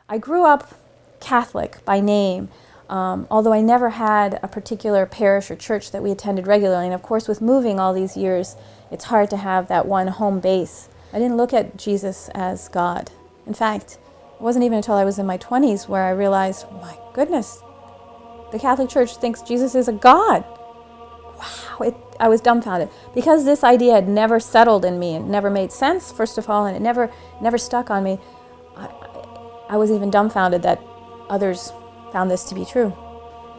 I grew up Catholic by name, although I never had a particular parish or church that we attended regularly. And of course, with moving all these years, it's hard to have that one home base. I didn't look at Jesus as God. In fact, it wasn't even until I was in my 20s where I realized, oh my goodness, the Catholic Church thinks Jesus is a God. Wow, I was dumbfounded. Because this idea had never settled in me and never made sense, first of all, and it never stuck on me, I was even dumbfounded that others found this to be true.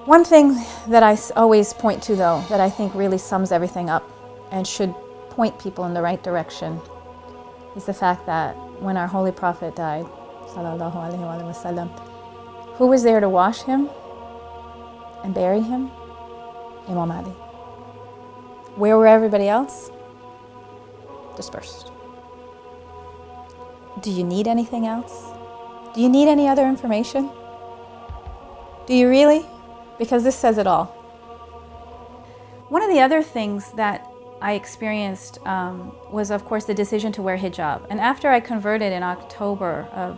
One thing that I always point to, though, that I think really sums everything up and should point people in the right direction is the fact that when our Holy Prophet died, sallallahu alaihi wasallam, who was there to wash him and bury him? Imam Ali. Where were everybody else? Dispersed. Do you need anything else? Do you need any other information? Do you really? Because this says it all. One of the other things that I experienced was, of course, the decision to wear hijab. And after I converted in October of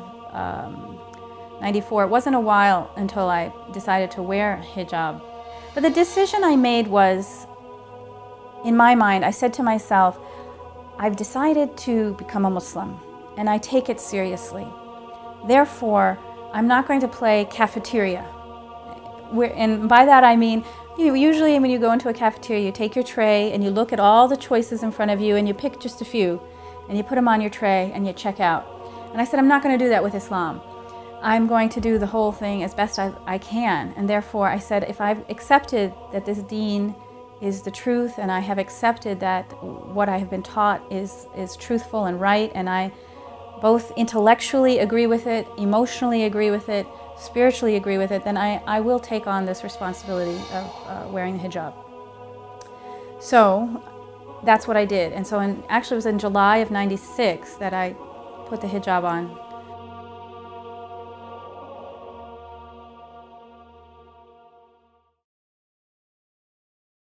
94, it wasn't a while until I decided to wear hijab. But the decision I made was, in my mind, I said to myself, I've decided to become a Muslim, and I take it seriously. Therefore, I'm not going to play cafeteria. And by that I mean, usually when you go into a cafeteria, you take your tray and you look at all the choices in front of you and you pick just a few and you put them on your tray and you check out. And I said, I'm not going to do that with Islam. I'm going to do the whole thing as best I can. And therefore I said, if I've accepted that this deen is the truth, and I have accepted that what I have been taught is truthful and right, and I both intellectually agree with it, emotionally agree with it, spiritually agree with it, then I will take on this responsibility of wearing the hijab. So that's what I did. And so actually it was in July of '96 that I put the hijab on.